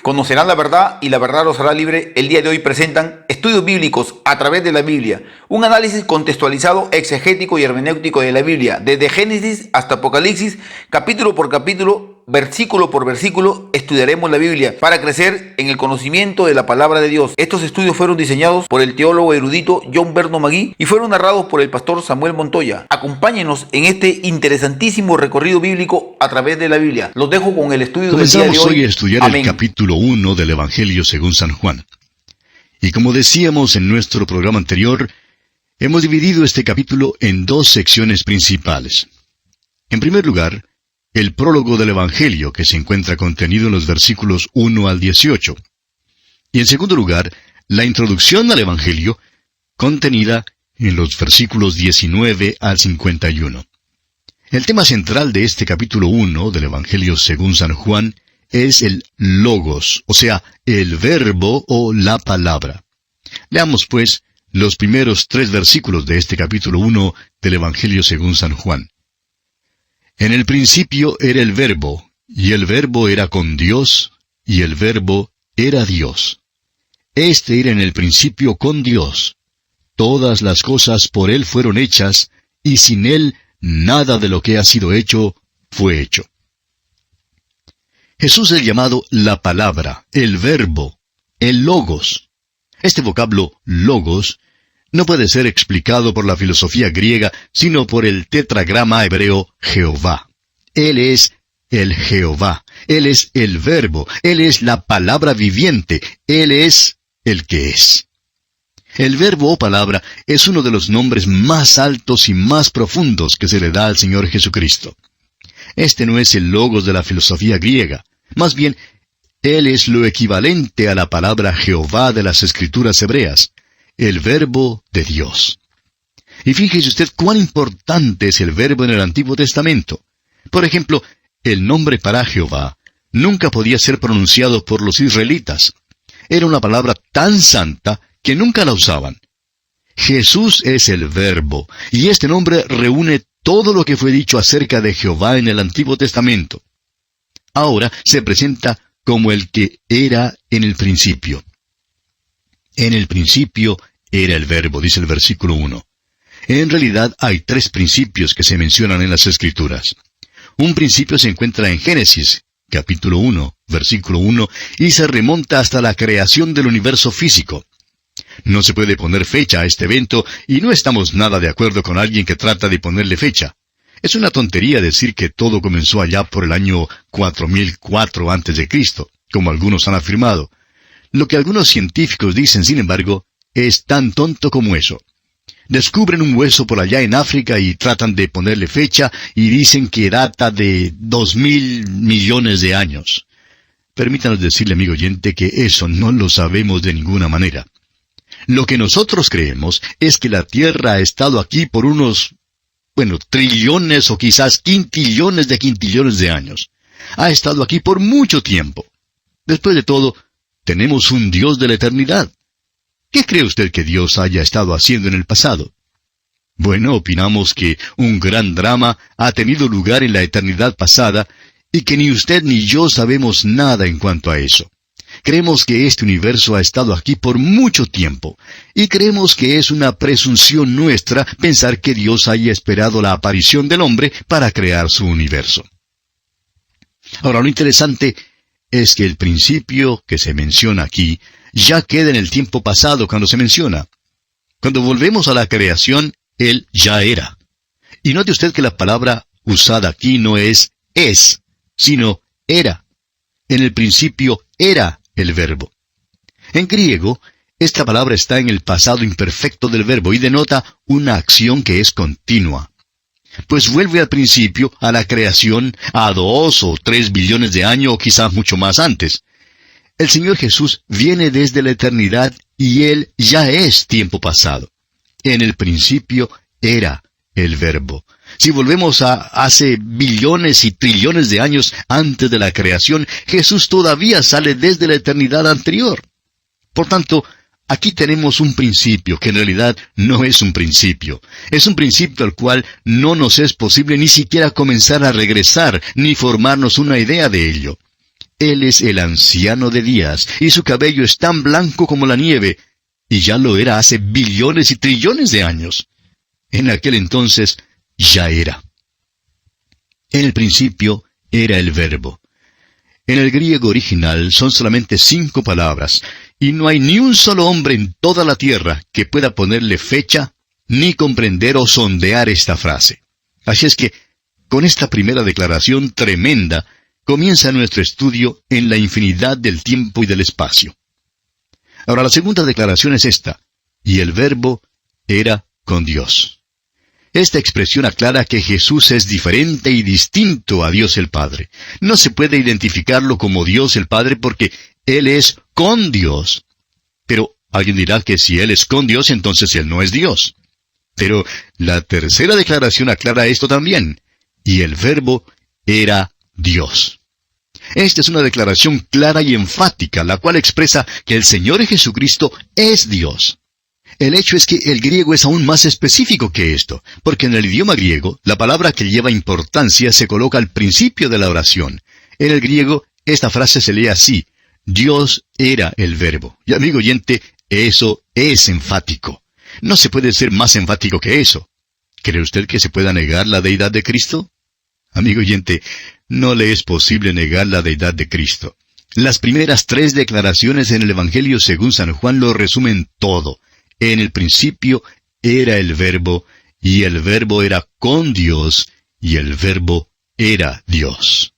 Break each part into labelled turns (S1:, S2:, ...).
S1: Conocerán la verdad y la verdad los hará libre. El día de hoy presentan estudios bíblicos a través de la Biblia, un análisis contextualizado, exegético y hermenéutico de la Biblia, desde Génesis hasta Apocalipsis, capítulo por capítulo, versículo por versículo, estudiaremos la Biblia para crecer en el conocimiento de la palabra de Dios. Estos estudios fueron diseñados por el teólogo erudito John Berno Magui y fueron narrados por el pastor Samuel Montoya. Acompáñenos en este interesantísimo recorrido bíblico a través de la Biblia. Los dejo con el estudio del día de hoy.
S2: Comenzamos hoy a estudiar
S1: Amén.
S2: El capítulo 1 del Evangelio según San Juan. Y como decíamos en nuestro programa anterior, hemos dividido este capítulo en dos secciones principales. En primer lugar, el prólogo del Evangelio, que se encuentra contenido en los versículos 1 al 18. Y en segundo lugar, la introducción al Evangelio, contenida en los versículos 19 al 51. El tema central de este capítulo 1 del Evangelio según San Juan es el logos, o sea, el verbo o la palabra. Leamos, pues, los primeros 3 versículos de este capítulo 1 del Evangelio según San Juan. En el principio era el verbo, y el verbo era con Dios, y el verbo era Dios. Este era en el principio con Dios. Todas las cosas por Él fueron hechas, y sin Él nada de lo que ha sido hecho fue hecho. Jesús es llamado la palabra, el verbo, el logos. Este vocablo logos no puede ser explicado por la filosofía griega, sino por el tetragrama hebreo Jehová. Él es el Jehová, Él es el verbo, Él es la palabra viviente, Él es el que es. El verbo o palabra es uno de los nombres más altos y más profundos que se le da al Señor Jesucristo. Este no es el logos de la filosofía griega. Más bien, Él es lo equivalente a la palabra Jehová de las Escrituras hebreas, el verbo de Dios. Y fíjese usted cuán importante es el verbo en el Antiguo Testamento. Por ejemplo, el nombre para Jehová nunca podía ser pronunciado por los israelitas. Era una palabra tan santa que nunca la usaban. Jesús es el verbo, y este nombre reúne todo lo que fue dicho acerca de Jehová en el Antiguo Testamento. Ahora se presenta como el que era en el principio. En el principio era el verbo, dice el versículo 1. En realidad hay 3 principios que se mencionan en las Escrituras. Un principio se encuentra en Génesis, capítulo 1, versículo 1, y se remonta hasta la creación del universo físico. No se puede poner fecha a este evento, y no estamos nada de acuerdo con alguien que trata de ponerle fecha. Es una tontería decir que todo comenzó allá por el año 4004 a.C., como algunos han afirmado. Lo que algunos científicos dicen, sin embargo, es tan tonto como eso. Descubren un hueso por allá en África y tratan de ponerle fecha y dicen que data de 2.000 millones de años. Permítanos decirle, amigo oyente, que eso no lo sabemos de ninguna manera. Lo que nosotros creemos es que la Tierra ha estado aquí por unos, trillones o quizás quintillones de años. Ha estado aquí por mucho tiempo. Después de todo, tenemos un Dios de la eternidad. ¿Qué cree usted que Dios haya estado haciendo en el pasado? Bueno, opinamos que un gran drama ha tenido lugar en la eternidad pasada y que ni usted ni yo sabemos nada en cuanto a eso. Creemos que este universo ha estado aquí por mucho tiempo, y creemos que es una presunción nuestra pensar que Dios haya esperado la aparición del hombre para crear su universo. Ahora, lo interesante es que el principio que se menciona aquí ya queda en el tiempo pasado cuando se menciona. Cuando volvemos a la creación, Él ya era. Y note usted que la palabra usada aquí no es, sino era. En el principio era el verbo. En griego, esta palabra está en el pasado imperfecto del verbo y denota una acción que es continua. Pues vuelve al principio, a la creación, a 2 o 3 billones de años o quizás mucho más antes. El Señor Jesús viene desde la eternidad y Él ya es tiempo pasado. En el principio era el verbo. Si volvemos a hace billones y trillones de años antes de la creación, Jesús todavía sale desde la eternidad anterior. Por tanto, aquí tenemos un principio que en realidad no es un principio. Es un principio al cual no nos es posible ni siquiera comenzar a regresar, ni formarnos una idea de ello. Él es el anciano de días, y su cabello es tan blanco como la nieve, y ya lo era hace billones y trillones de años. En aquel entonces ya era. En el principio era el Verbo. En el griego original son solamente 5 palabras, y no hay ni un solo hombre en toda la tierra que pueda ponerle fecha, ni comprender o sondear esta frase. Así es que, con esta primera declaración tremenda, comienza nuestro estudio en la infinidad del tiempo y del espacio. Ahora, la segunda declaración es esta: y el Verbo era con Dios. Esta expresión aclara que Jesús es diferente y distinto a Dios el Padre. No se puede identificarlo como Dios el Padre porque Él es con Dios. Pero alguien dirá que si Él es con Dios, entonces Él no es Dios. Pero la tercera declaración aclara esto también: y el Verbo era Dios. Esta es una declaración clara y enfática, la cual expresa que el Señor Jesucristo es Dios. El hecho es que el griego es aún más específico que esto, porque en el idioma griego, la palabra que lleva importancia se coloca al principio de la oración. En el griego, esta frase se lee así: Dios era el Verbo. Y amigo oyente, eso es enfático. No se puede ser más enfático que eso. ¿Cree usted que se pueda negar la deidad de Cristo? Amigo oyente, no le es posible negar la deidad de Cristo. Las primeras 3 declaraciones en el Evangelio según San Juan lo resumen todo. En el principio era el Verbo, y el Verbo era con Dios, y el Verbo era Dios.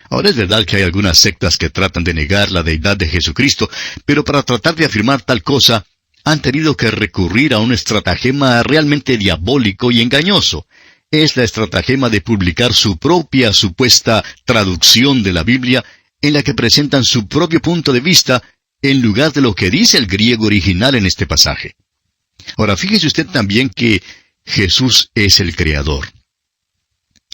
S2: Ahora es verdad que hay algunas sectas que tratan de negar la deidad de Jesucristo, pero para tratar de afirmar tal cosa, han tenido que recurrir a un estratagema realmente diabólico y engañoso. Es la estratagema de publicar su propia supuesta traducción de la Biblia, en la que presentan su propio punto de vista, en lugar de lo que dice el griego original en este pasaje. Ahora, fíjese usted también que Jesús es el Creador.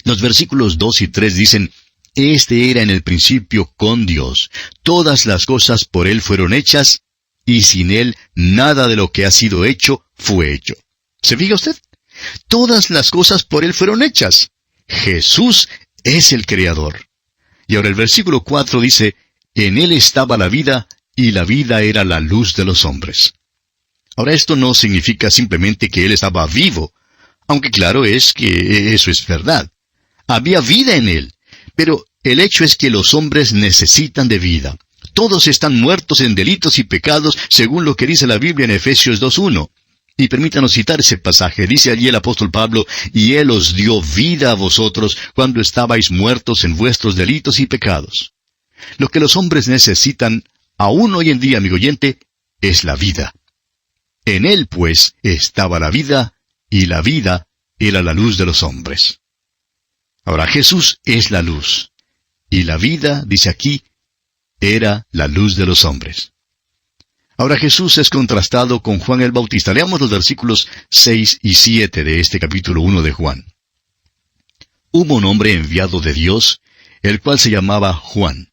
S2: Los versículos 2 y 3 dicen: Este era en el principio con Dios. Todas las cosas por Él fueron hechas, y sin Él nada de lo que ha sido hecho fue hecho. ¿Se fija usted? Todas las cosas por Él fueron hechas. Jesús es el Creador. Y ahora el versículo 4 dice: En Él estaba la vida, y la vida era la luz de los hombres. Ahora esto no significa simplemente que Él estaba vivo, aunque claro es que eso es verdad. Había vida en Él, pero el hecho es que los hombres necesitan de vida. Todos están muertos en delitos y pecados, según lo que dice la Biblia en Efesios 2:1. Y permítanos citar ese pasaje. Dice allí el apóstol Pablo: y Él os dio vida a vosotros cuando estabais muertos en vuestros delitos y pecados. Lo que los hombres necesitan, aún hoy en día, amigo oyente, es la vida. En Él, pues, estaba la vida, y la vida era la luz de los hombres. Ahora, Jesús es la luz, y la vida, dice aquí, era la luz de los hombres. Ahora Jesús es contrastado con Juan el Bautista. Leamos los versículos 6 y 7 de este capítulo 1 de Juan. Hubo un hombre enviado de Dios, el cual se llamaba Juan.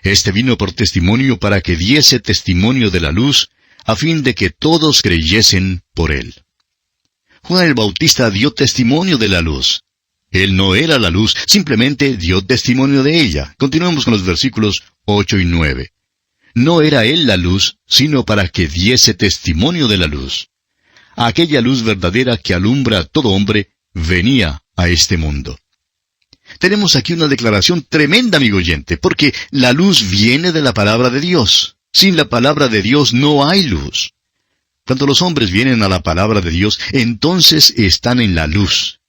S2: Este vino por testimonio para que diese testimonio de la luz, a fin de que todos creyesen por él. Juan el Bautista dio testimonio de la luz. Él no era la luz, simplemente dio testimonio de ella. Continuemos con los versículos 8 y 9. No era él la luz, sino para que diese testimonio de la luz. Aquella luz verdadera que alumbra a todo hombre, venía a este mundo. Tenemos aquí una declaración tremenda, amigo oyente, porque la luz viene de la palabra de Dios. Sin la palabra de Dios no hay luz. Cuando los hombres vienen a la palabra de Dios, entonces están en la luz.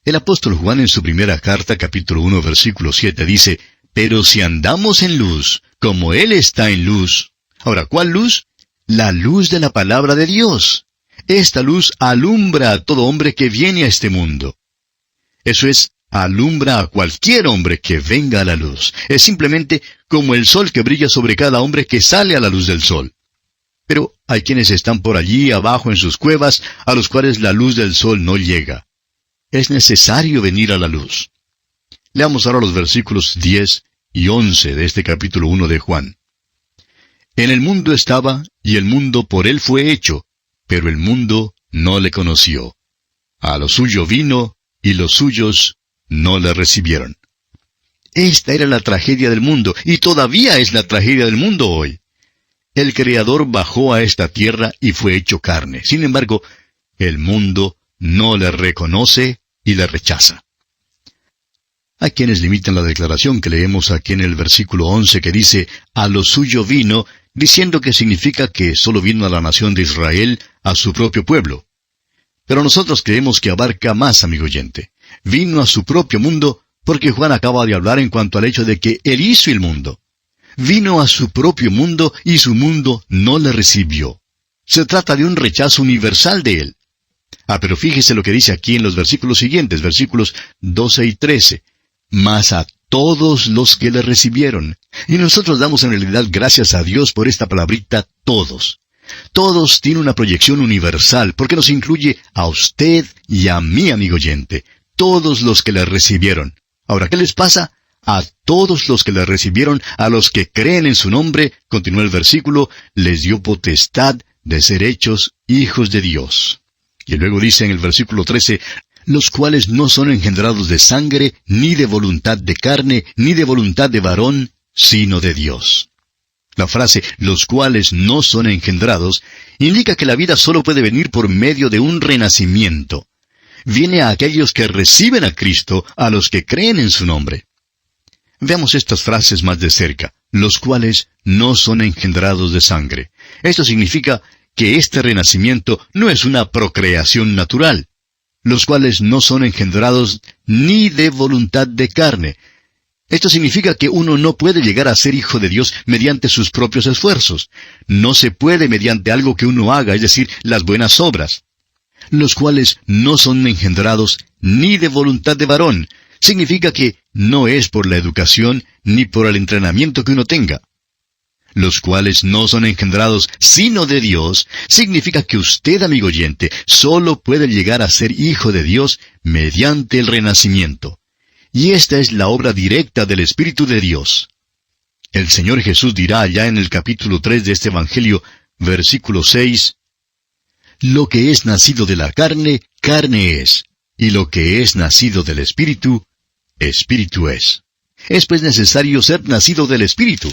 S2: El apóstol Juan en su primera carta, capítulo 1, versículo 7, dice: Pero si andamos en luz, como Él está en luz. Ahora, ¿cuál luz? La luz de la palabra de Dios. Esta luz alumbra a todo hombre que viene a este mundo. Eso es, alumbra a cualquier hombre que venga a la luz. Es simplemente como el sol que brilla sobre cada hombre que sale a la luz del sol. Pero hay quienes están por allí abajo en sus cuevas, a los cuales la luz del sol no llega. Es necesario venir a la luz. Leamos ahora los versículos 10 y 11 de este capítulo 1 de Juan. En el mundo estaba, y el mundo por él fue hecho, pero el mundo no le conoció. A lo suyo vino, y los suyos no le recibieron. Esta era la tragedia del mundo, y todavía es la tragedia del mundo hoy. El Creador bajó a esta tierra y fue hecho carne. Sin embargo, el mundo no le reconoce y le rechaza. Hay quienes limitan la declaración que leemos aquí en el versículo 11 que dice, a lo suyo vino, diciendo que significa que solo vino a la nación de Israel, a su propio pueblo. Pero nosotros creemos que abarca más, amigo oyente. Vino a su propio mundo, porque Juan acaba de hablar en cuanto al hecho de que Él hizo el mundo. Vino a su propio mundo y su mundo no le recibió. Se trata de un rechazo universal de Él. Pero fíjese lo que dice aquí en los versículos siguientes, versículos 12 y 13. Mas a todos los que le recibieron. Y nosotros damos en realidad gracias a Dios por esta palabrita todos. Todos tiene una proyección universal, porque nos incluye a usted y a mí, amigo oyente. Todos los que le recibieron. Ahora, ¿qué les pasa? A todos los que le recibieron, a los que creen en su nombre, continúa el versículo, les dio potestad de ser hechos hijos de Dios. Y luego dice en el versículo 13, los cuales no son engendrados de sangre, ni de voluntad de carne, ni de voluntad de varón, sino de Dios. La frase, los cuales no son engendrados, indica que la vida solo puede venir por medio de un renacimiento. Viene a aquellos que reciben a Cristo, a los que creen en su nombre. Veamos estas frases más de cerca, los cuales no son engendrados de sangre. Esto significa que este renacimiento no es una procreación natural. Los cuales no son engendrados ni de voluntad de carne. Esto significa que uno no puede llegar a ser hijo de Dios mediante sus propios esfuerzos. No se puede mediante algo que uno haga, es decir, las buenas obras. Los cuales no son engendrados ni de voluntad de varón. Significa que no es por la educación ni por el entrenamiento que uno tenga. Los cuales no son engendrados sino de Dios, significa que usted, amigo oyente, solo puede llegar a ser hijo de Dios mediante el renacimiento. Y esta es la obra directa del Espíritu de Dios. El Señor Jesús dirá allá en el capítulo 3 de este Evangelio, versículo 6, lo que es nacido de la carne, carne es, y lo que es nacido del Espíritu, Espíritu es. Es pues necesario ser nacido del Espíritu.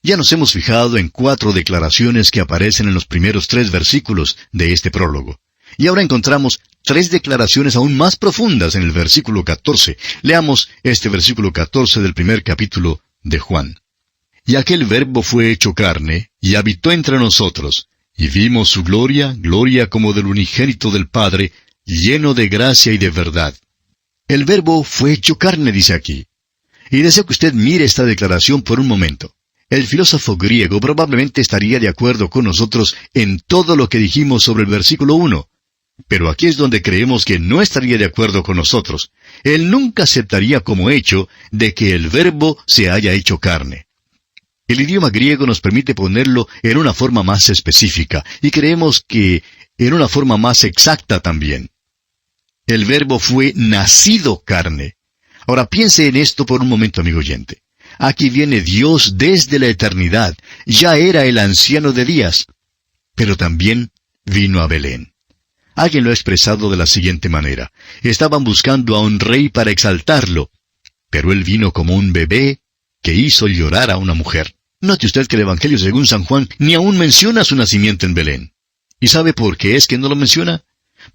S2: Ya nos hemos fijado en 4 declaraciones que aparecen en los primeros 3 versículos de este prólogo. Y ahora encontramos 3 declaraciones aún más profundas en el versículo 14. Leamos este versículo 14 del primer capítulo de Juan. Y aquel Verbo fue hecho carne, y habitó entre nosotros, y vimos su gloria, gloria como del unigénito del Padre, lleno de gracia y de verdad. El Verbo fue hecho carne, dice aquí. Y deseo que usted mire esta declaración por un momento. El filósofo griego probablemente estaría de acuerdo con nosotros en todo lo que dijimos sobre el versículo 1. Pero aquí es donde creemos que no estaría de acuerdo con nosotros. Él nunca aceptaría como hecho de que el Verbo se haya hecho carne. El idioma griego nos permite ponerlo en una forma más específica, y creemos que en una forma más exacta también. El Verbo fue nacido carne. Ahora piense en esto por un momento, amigo oyente. Aquí viene Dios desde la eternidad. Ya era el anciano de días. Pero también vino a Belén. Alguien lo ha expresado de la siguiente manera. Estaban buscando a un rey para exaltarlo, pero él vino como un bebé que hizo llorar a una mujer. Note usted que el Evangelio según San Juan ni aún menciona su nacimiento en Belén. ¿Y sabe por qué es que no lo menciona?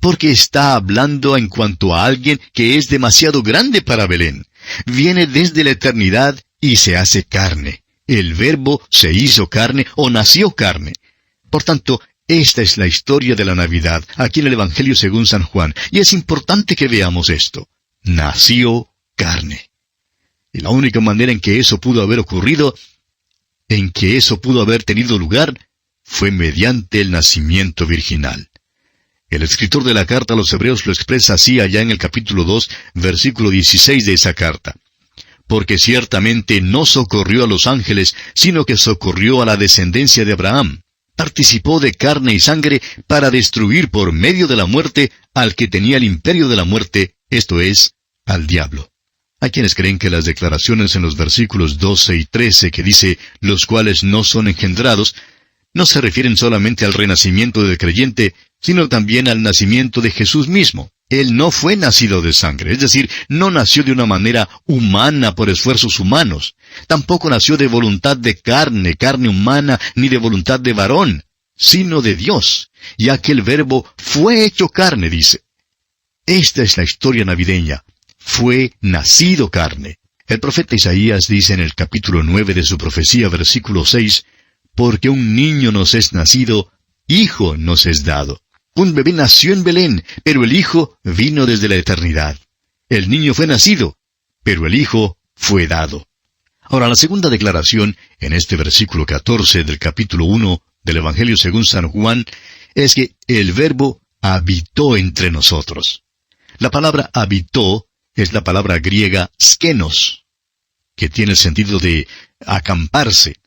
S2: Porque está hablando en cuanto a alguien que es demasiado grande para Belén. Viene desde la eternidad y se hace carne. El Verbo se hizo carne o nació carne. Por tanto, esta es la historia de la Navidad, aquí en el Evangelio según San Juan, y es importante que veamos esto. Nació carne. Y la única manera en que eso pudo haber ocurrido, en que eso pudo haber tenido lugar, fue mediante el nacimiento virginal. El escritor de la carta a los Hebreos lo expresa así allá en el capítulo 2, versículo 16 de esa carta. Porque ciertamente no socorrió a los ángeles, sino que socorrió a la descendencia de Abraham. Participó de carne y sangre para destruir por medio de la muerte al que tenía el imperio de la muerte, esto es, al diablo. Hay quienes creen que las declaraciones en los versículos 12 y 13 que dice, los cuales no son engendrados, no se refieren solamente al renacimiento del creyente, sino también al nacimiento de Jesús mismo. Él no fue nacido de sangre, es decir, no nació de una manera humana por esfuerzos humanos. Tampoco nació de voluntad de carne humana, ni de voluntad de varón, sino de Dios. Y aquel Verbo fue hecho carne, dice. Esta es la historia navideña. Fue nacido carne. El profeta Isaías dice en el capítulo 9 de su profecía, versículo 6, porque un niño nos es nacido, hijo nos es dado. Un bebé nació en Belén, pero el hijo vino desde la eternidad. El niño fue nacido, pero el hijo fue dado. Ahora, la segunda declaración, en este versículo 14 del capítulo 1 del Evangelio según San Juan, es que el Verbo habitó entre nosotros. La palabra habitó es la palabra griega skenos, que tiene el sentido de acamparse.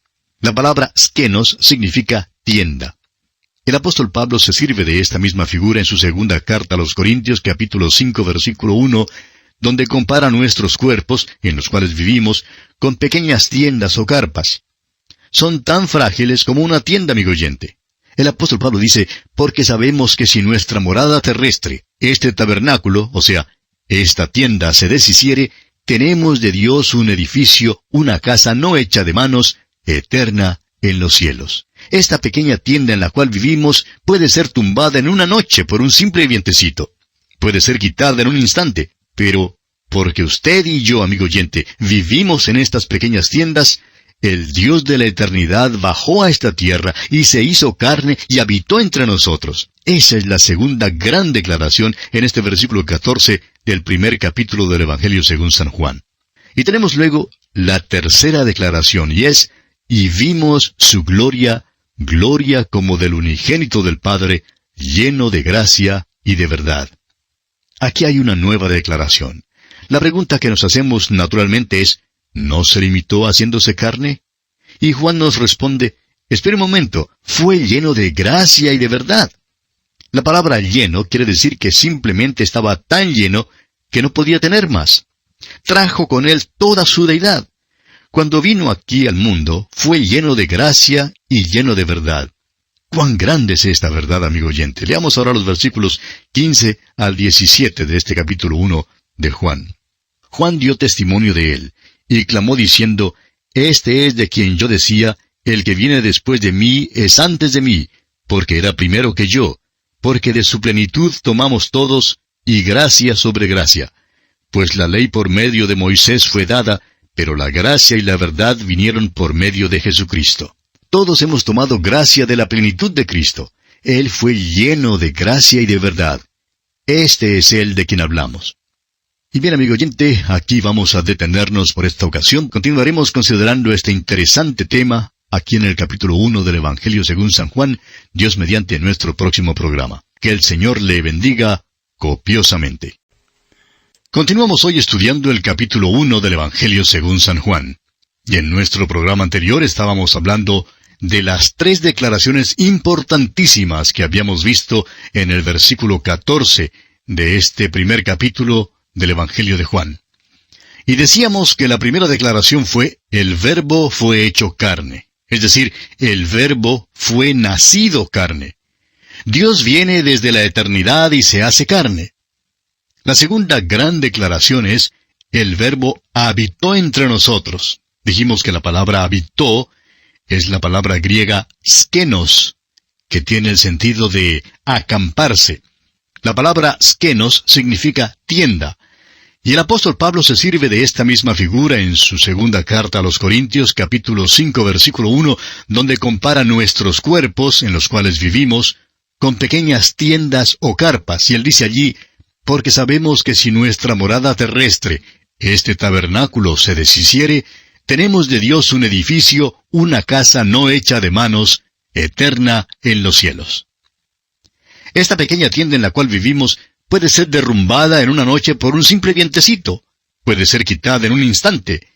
S2: La palabra skenos significa tienda. El apóstol Pablo se sirve de esta misma figura en su segunda carta a los Corintios, capítulo 5, versículo 1, donde compara nuestros cuerpos, en los cuales vivimos, con pequeñas tiendas o carpas. Son tan frágiles como una tienda, amigo oyente. El apóstol Pablo dice, porque sabemos que si nuestra morada terrestre, este tabernáculo, o sea, esta tienda se deshiciere, tenemos de Dios un edificio, una casa no hecha de manos, eterna en los cielos. Esta pequeña tienda en la cual vivimos puede ser tumbada en una noche por un simple vientecito. Puede ser quitada en un instante, pero porque usted y yo, amigo oyente, vivimos en estas pequeñas tiendas, el Dios de la eternidad bajó a esta tierra y se hizo carne y habitó entre nosotros. Esa es la segunda gran declaración en este versículo 14 del primer capítulo del Evangelio según San Juan. Y tenemos luego la tercera declaración, y es, y vimos su gloria, gloria como del unigénito del Padre, lleno de gracia y de verdad. Aquí hay una nueva declaración. La pregunta que nos hacemos naturalmente es, ¿no se limitó haciéndose carne? Y Juan nos responde, espere un momento, fue lleno de gracia y de verdad. La palabra lleno quiere decir que simplemente estaba tan lleno que no podía tener más. Trajo con él toda su deidad. Cuando vino aquí al mundo, fue lleno de gracia y lleno de verdad. ¡Cuán grande es esta verdad, amigo oyente! Leamos ahora los versículos 15 al 17 de este capítulo 1 de Juan. Juan dio testimonio de él, y clamó diciendo, Este es de quien yo decía, el que viene después de mí es antes de mí, porque era primero que yo, porque de su plenitud tomamos todos, y gracia sobre gracia. Pues la ley por medio de Moisés fue dada, pero la gracia y la verdad vinieron por medio de Jesucristo. Todos hemos tomado gracia de la plenitud de Cristo. Él fue lleno de gracia y de verdad. Este es Él de quien hablamos. Y bien, amigo oyente, aquí vamos a detenernos por esta ocasión. Continuaremos considerando este interesante tema aquí en el capítulo 1 del Evangelio según San Juan, Dios mediante nuestro próximo programa. Que el Señor le bendiga copiosamente. Continuamos hoy estudiando el capítulo 1 del Evangelio según San Juan. Y en nuestro programa anterior estábamos hablando de las 3 declaraciones importantísimas que habíamos visto en el versículo 14 de este primer capítulo del Evangelio de Juan. Y decíamos que la primera declaración fue, el Verbo fue hecho carne. Es decir, el Verbo fue nacido carne. Dios viene desde la eternidad y se hace carne. La segunda gran declaración es, el Verbo habitó entre nosotros. Dijimos que la palabra habitó es la palabra griega skenos, que tiene el sentido de acamparse. La palabra skenos significa tienda. Y el apóstol Pablo se sirve de esta misma figura en su segunda carta a los Corintios, capítulo 5, versículo 1, donde compara nuestros cuerpos, en los cuales vivimos, con pequeñas tiendas o carpas. Y él dice allí, porque sabemos que si nuestra morada terrestre, este tabernáculo, se deshiciere, tenemos de Dios un edificio, una casa no hecha de manos, eterna en los cielos. Esta pequeña tienda en la cual vivimos puede ser derrumbada en una noche por un simple vientecito, puede ser quitada en un instante.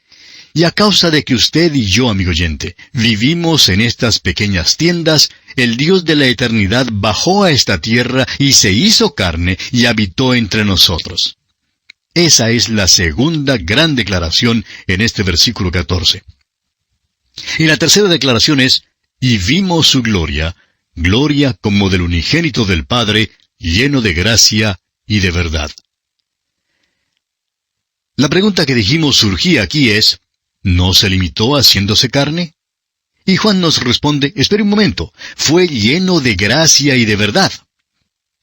S2: Y a causa de que usted y yo, amigo oyente, vivimos en estas pequeñas tiendas, el Dios de la eternidad bajó a esta tierra y se hizo carne y habitó entre nosotros. Esa es la segunda gran declaración en este versículo 14. Y la tercera declaración es, y vimos su gloria, gloria como del unigénito del Padre, lleno de gracia y de verdad. La pregunta que dijimos surgía aquí es, ¿no se limitó haciéndose carne? Y Juan nos responde, espere un momento, fue lleno de gracia y de verdad.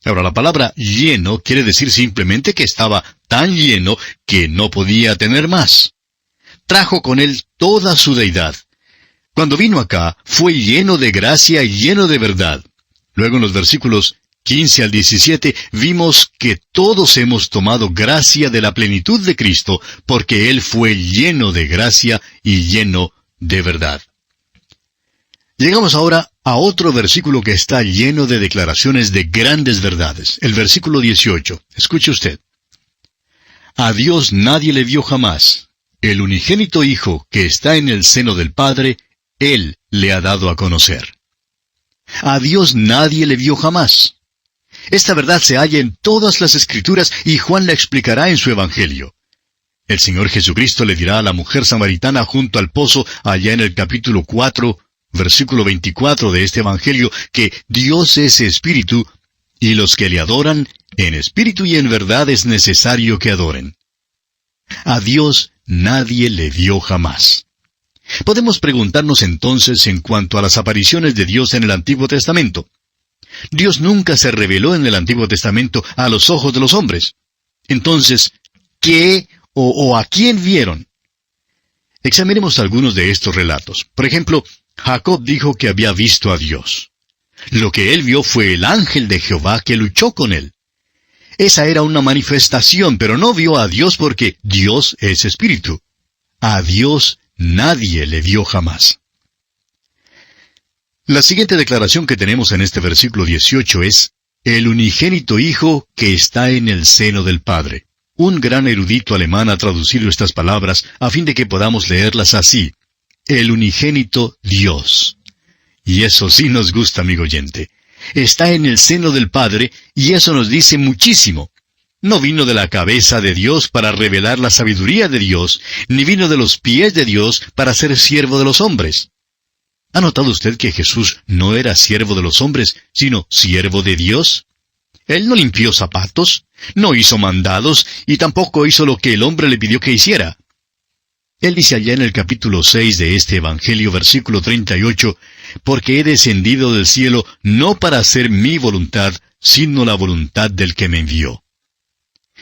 S2: Ahora, la palabra lleno quiere decir simplemente que estaba tan lleno que no podía tener más. Trajo con él toda su deidad. Cuando vino acá, fue lleno de gracia y lleno de verdad. Luego en los versículos 15 al 17 vimos que todos hemos tomado gracia de la plenitud de Cristo, porque Él fue lleno de gracia y lleno de verdad. Llegamos ahora a otro versículo que está lleno de declaraciones de grandes verdades. El versículo 18. Escuche usted. A Dios nadie le vio jamás. El unigénito Hijo que está en el seno del Padre, Él le ha dado a conocer. A Dios nadie le vio jamás. Esta verdad se halla en todas las Escrituras y Juan la explicará en su Evangelio. El Señor Jesucristo le dirá a la mujer samaritana junto al pozo, allá en el capítulo 4, versículo 24 de este Evangelio, que Dios es espíritu, y los que le adoran, en espíritu y en verdad es necesario que adoren. A Dios nadie le vio jamás. Podemos preguntarnos entonces en cuanto a las apariciones de Dios en el Antiguo Testamento. Dios nunca se reveló en el Antiguo Testamento a los ojos de los hombres. Entonces, ¿qué o a quién vieron? Examinemos algunos de estos relatos. Por ejemplo, Jacob dijo que había visto a Dios. Lo que él vio fue el ángel de Jehová que luchó con él. Esa era una manifestación, pero no vio a Dios porque Dios es espíritu. A Dios nadie le vio jamás. La siguiente declaración que tenemos en este versículo 18 es, el unigénito Hijo que está en el seno del Padre. Un gran erudito alemán ha traducido estas palabras a fin de que podamos leerlas así. El unigénito Dios. Y eso sí nos gusta, amigo oyente. Está en el seno del Padre, y eso nos dice muchísimo. No vino de la cabeza de Dios para revelar la sabiduría de Dios, ni vino de los pies de Dios para ser siervo de los hombres. ¿Ha notado usted que Jesús no era siervo de los hombres, sino siervo de Dios? Él no limpió zapatos, no hizo mandados, y tampoco hizo lo que el hombre le pidió que hiciera. Él dice allá en el capítulo 6 de este Evangelio, versículo 38, porque he descendido del cielo no para hacer mi voluntad, sino la voluntad del que me envió.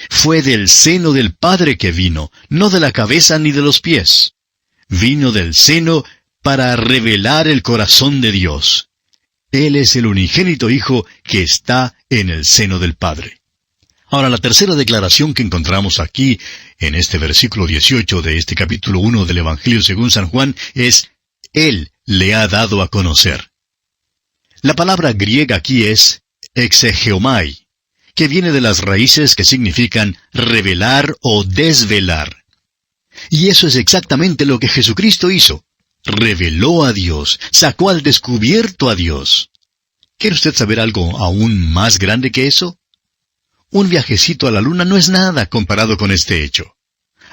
S2: Fue del seno del Padre que vino, no de la cabeza ni de los pies. Vino del seno para revelar el corazón de Dios. Él es el unigénito Hijo que está en el seno del Padre. Ahora, la tercera declaración que encontramos aquí, en este versículo 18 de este capítulo 1 del Evangelio según San Juan, es, Él le ha dado a conocer. La palabra griega aquí es exegeomai, que viene de las raíces que significan revelar o desvelar. Y eso es exactamente lo que Jesucristo hizo. Reveló a Dios, sacó al descubierto a Dios. ¿Quiere usted saber algo aún más grande que eso? Un viajecito a la luna no es nada comparado con este hecho.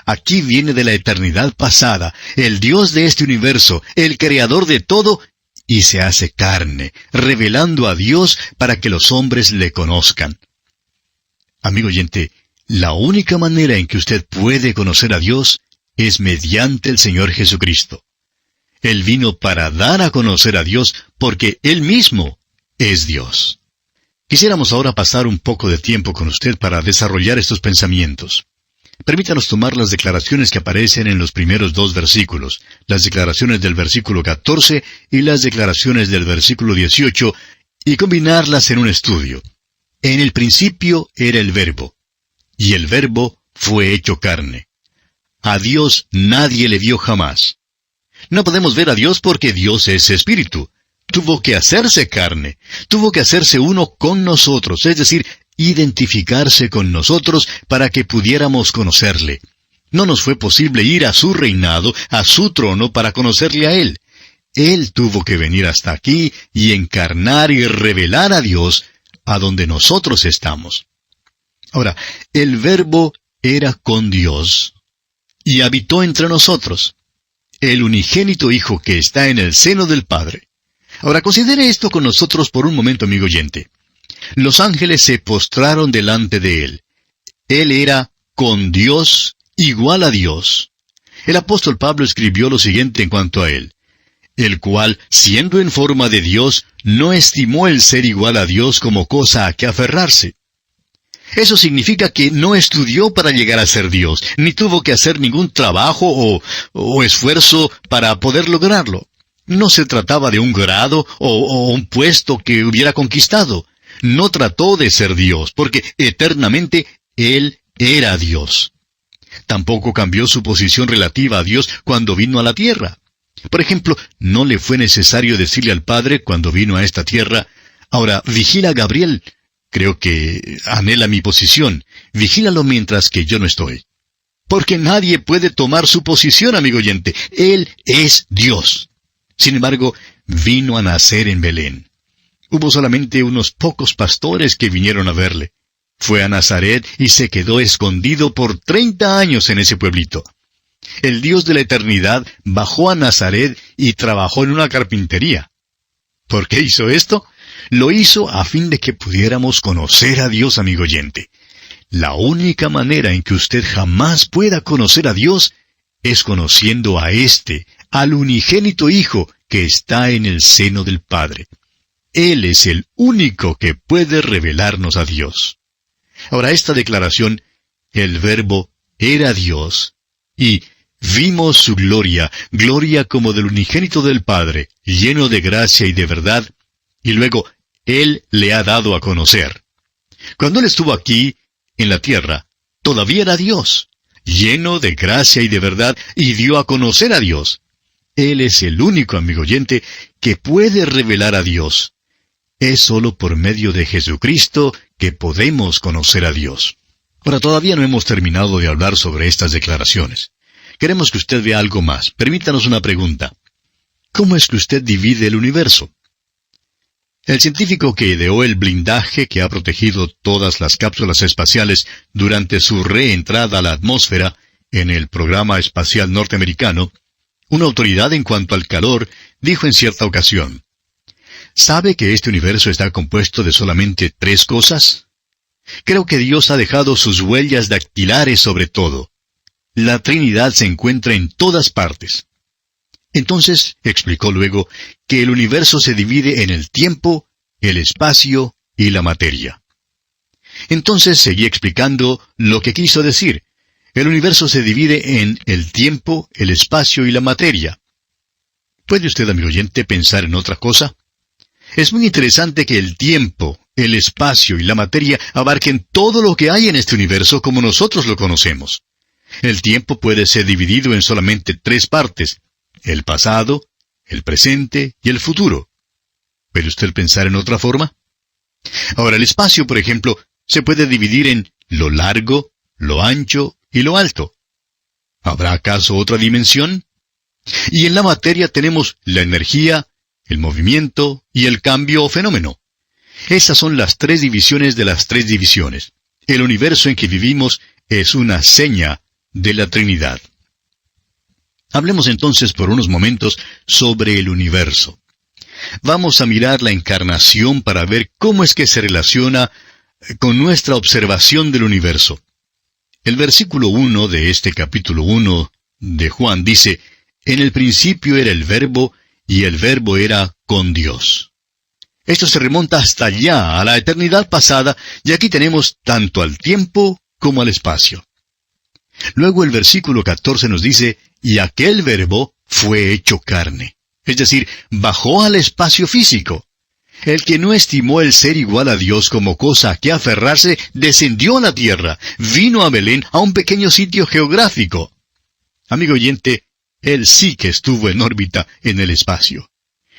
S2: Aquí viene de la eternidad pasada, el Dios de este universo, el creador de todo, y se hace carne, revelando a Dios para que los hombres le conozcan. Amigo oyente, la única manera en que usted puede conocer a Dios es mediante el Señor Jesucristo. Él vino para dar a conocer a Dios porque Él mismo es Dios. Quisiéramos ahora pasar un poco de tiempo con usted para desarrollar estos pensamientos. Permítanos tomar las declaraciones que aparecen en los primeros dos versículos, las declaraciones del versículo 14 y las declaraciones del versículo 18, y combinarlas en un estudio. En el principio era el Verbo, y el Verbo fue hecho carne. A Dios nadie le vio jamás. No podemos ver a Dios porque Dios es espíritu. Tuvo que hacerse carne, tuvo que hacerse uno con nosotros, es decir, identificarse con nosotros para que pudiéramos conocerle. No nos fue posible ir a su reinado, a su trono, para conocerle a Él. Él tuvo que venir hasta aquí y encarnar y revelar a Dios a donde nosotros estamos. Ahora, el Verbo era con Dios y habitó entre nosotros. El unigénito Hijo que está en el seno del Padre. Ahora, considere esto con nosotros por un momento, amigo oyente. Los ángeles se postraron delante de él. Él era con Dios, igual a Dios. El apóstol Pablo escribió lo siguiente en cuanto a él: el cual, siendo en forma de Dios, no estimó el ser igual a Dios como cosa a que aferrarse. Eso significa que no estudió para llegar a ser Dios, ni tuvo que hacer ningún trabajo o esfuerzo para poder lograrlo. No se trataba de un grado o un puesto que hubiera conquistado. No trató de ser Dios, porque eternamente Él era Dios. Tampoco cambió su posición relativa a Dios cuando vino a la tierra. Por ejemplo, no le fue necesario decirle al Padre cuando vino a esta tierra: ahora, vigila a Gabriel. Creo que anhela mi posición. Vigílalo mientras que yo no estoy. Porque nadie puede tomar su posición, amigo oyente. Él es Dios. Sin embargo, vino a nacer en Belén. Hubo solamente unos pocos pastores que vinieron a verle. Fue a Nazaret y se quedó escondido por 30 años en ese pueblito. El Dios de la eternidad bajó a Nazaret y trabajó en una carpintería. ¿Por qué hizo esto? Lo hizo a fin de que pudiéramos conocer a Dios, amigo oyente. La única manera en que usted jamás pueda conocer a Dios es conociendo a al unigénito Hijo que está en el seno del Padre. Él es el único que puede revelarnos a Dios. Ahora, esta declaración, el Verbo era Dios, y vimos su gloria, gloria como del unigénito del Padre, lleno de gracia y de verdad, y luego Él le ha dado a conocer. Cuando Él estuvo aquí, en la tierra, todavía era Dios, lleno de gracia y de verdad, y dio a conocer a Dios. Él es el único, amigo oyente, que puede revelar a Dios. Es sólo por medio de Jesucristo que podemos conocer a Dios. Ahora, todavía no hemos terminado de hablar sobre estas declaraciones. Queremos que usted vea algo más. Permítanos una pregunta. ¿Cómo es que usted divide el universo? El científico que ideó el blindaje que ha protegido todas las cápsulas espaciales durante su reentrada a la atmósfera en el programa espacial norteamericano, una autoridad en cuanto al calor, dijo en cierta ocasión: ¿sabe que este universo está compuesto de solamente 3 cosas? Creo que Dios ha dejado sus huellas dactilares sobre todo. La Trinidad se encuentra en todas partes. Entonces, explicó luego, que el universo se divide en el tiempo, el espacio y la materia. Entonces seguí explicando lo que quiso decir. El universo se divide en el tiempo, el espacio y la materia. ¿Puede usted, amigo oyente, pensar en otra cosa? Es muy interesante que el tiempo, el espacio y la materia abarquen todo lo que hay en este universo como nosotros lo conocemos. El tiempo puede ser dividido en solamente 3 partes: el pasado, el presente y el futuro. ¿Puede usted pensar en otra forma? Ahora, el espacio, por ejemplo, se puede dividir en lo largo, lo ancho y lo alto. ¿Habrá acaso otra dimensión? Y en la materia tenemos la energía, el movimiento y el cambio o fenómeno. Esas son las 3 divisiones de las 3 divisiones. El universo en que vivimos es una seña de la Trinidad. Hablemos entonces por unos momentos sobre el universo. Vamos a mirar la encarnación para ver cómo es que se relaciona con nuestra observación del universo. El versículo 1 de este capítulo 1 de Juan dice: en el principio era el Verbo, y el Verbo era con Dios. Esto se remonta hasta allá, a la eternidad pasada, y aquí tenemos tanto al tiempo como al espacio. Luego el versículo 14 nos dice: y aquel Verbo fue hecho carne. Es decir, bajó al espacio físico. El que no estimó el ser igual a Dios como cosa a que aferrarse, descendió a la tierra, vino a Belén, a un pequeño sitio geográfico. Amigo oyente, Él sí que estuvo en órbita en el espacio.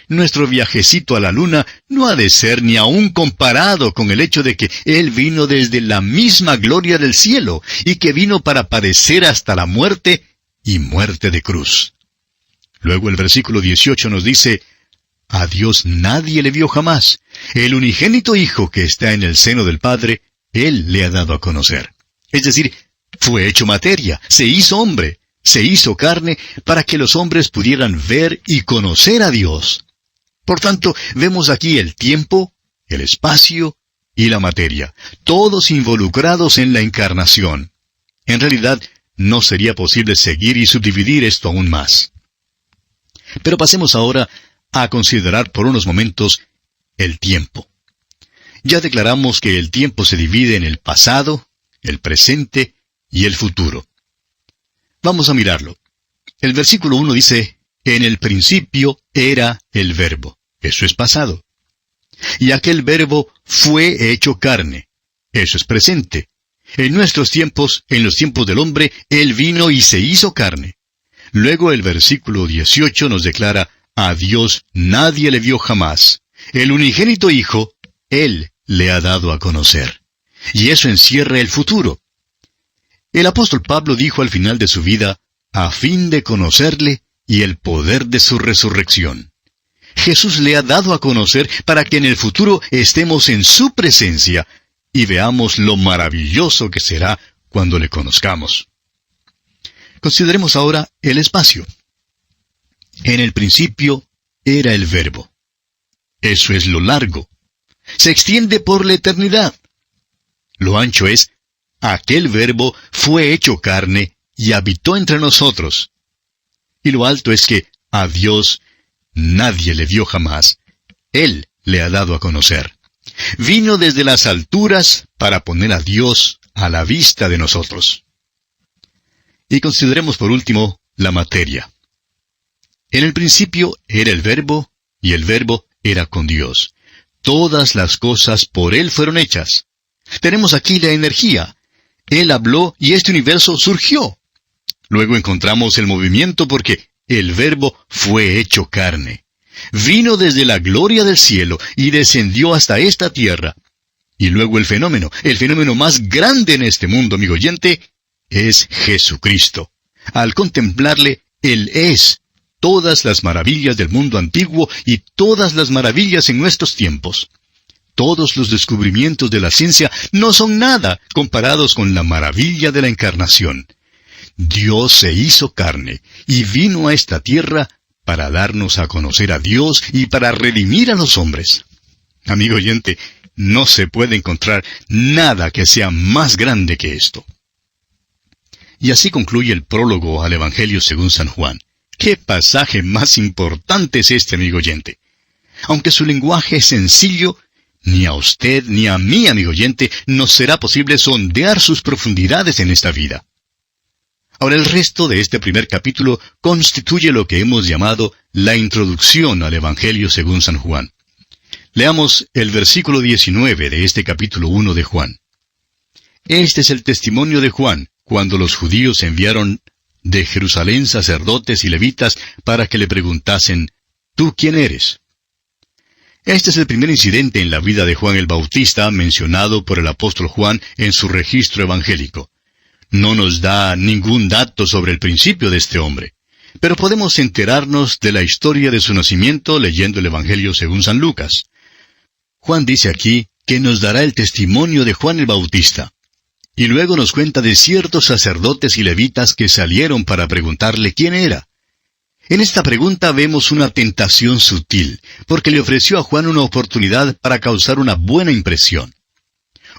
S2: Nuestro viajecito a la luna no ha de ser ni aún comparado con el hecho de que Él vino desde la misma gloria del cielo, y que vino para padecer hasta la muerte, y muerte de cruz. Luego el versículo 18 nos dice: a Dios nadie le vio jamás. El unigénito Hijo que está en el seno del Padre, Él le ha dado a conocer. Es decir, fue hecho materia, se hizo hombre, se hizo carne, para que los hombres pudieran ver y conocer a Dios. Por tanto, vemos aquí el tiempo, el espacio y la materia, todos involucrados en la encarnación. En realidad, no sería posible seguir y subdividir esto aún más. Pero pasemos ahora a considerar por unos momentos el tiempo. Ya declaramos que el tiempo se divide en el pasado, el presente y el futuro. Vamos a mirarlo. El versículo 1 dice, en el principio era el Verbo. Eso es pasado. Y aquel Verbo fue hecho carne. Eso es presente. En nuestros tiempos, en los tiempos del hombre, Él vino y se hizo carne. Luego el versículo 18 nos declara, a Dios nadie le vio jamás. El unigénito Hijo, Él le ha dado a conocer. Y eso encierra el futuro. El apóstol Pablo dijo al final de su vida, a fin de conocerle y el poder de su resurrección. Jesús le ha dado a conocer para que en el futuro estemos en su presencia y veamos lo maravilloso que será cuando le conozcamos. Consideremos ahora el espacio. En el principio era el Verbo. Eso es lo largo. Se extiende por la eternidad. Lo ancho es, aquel Verbo fue hecho carne y habitó entre nosotros. Y lo alto es que a Dios nadie le vio jamás. Él le ha dado a conocer. Vino desde las alturas para poner a Dios a la vista de nosotros. Y consideremos por último la materia. En el principio era el Verbo, y el Verbo era con Dios. Todas las cosas por Él fueron hechas. Tenemos aquí la energía. Él habló y este universo surgió. Luego encontramos el movimiento porque el Verbo fue hecho carne. Vino desde la gloria del cielo y descendió hasta esta tierra. Y luego el fenómeno más grande en este mundo, amigo oyente, es Jesucristo. Al contemplarle, Él es todas las maravillas del mundo antiguo y todas las maravillas en nuestros tiempos. Todos los descubrimientos de la ciencia no son nada comparados con la maravilla de la encarnación. Dios se hizo carne y vino a esta tierra para darnos a conocer a Dios y para redimir a los hombres. Amigo oyente, no se puede encontrar nada que sea más grande que esto. Y así concluye el prólogo al Evangelio según San Juan. ¿Qué pasaje más importante es este, amigo oyente? Aunque su lenguaje es sencillo, ni a usted ni a mí, amigo oyente, nos será posible sondear sus profundidades en esta vida. Ahora el resto de este primer capítulo constituye lo que hemos llamado la introducción al Evangelio según San Juan. Leamos el versículo 19 de este capítulo 1 de Juan. Este es el testimonio de Juan, cuando los judíos enviaron de Jerusalén sacerdotes y levitas para que le preguntasen, ¿tú quién eres? Este es el primer incidente en la vida de Juan el Bautista mencionado por el apóstol Juan en su registro evangélico. No nos da ningún dato sobre el principio de este hombre, pero podemos enterarnos de la historia de su nacimiento leyendo el Evangelio según San Lucas. Juan dice aquí que nos dará el testimonio de Juan el Bautista, y luego nos cuenta de ciertos sacerdotes y levitas que salieron para preguntarle quién era. En esta pregunta vemos una tentación sutil, porque le ofreció a Juan una oportunidad para causar una buena impresión.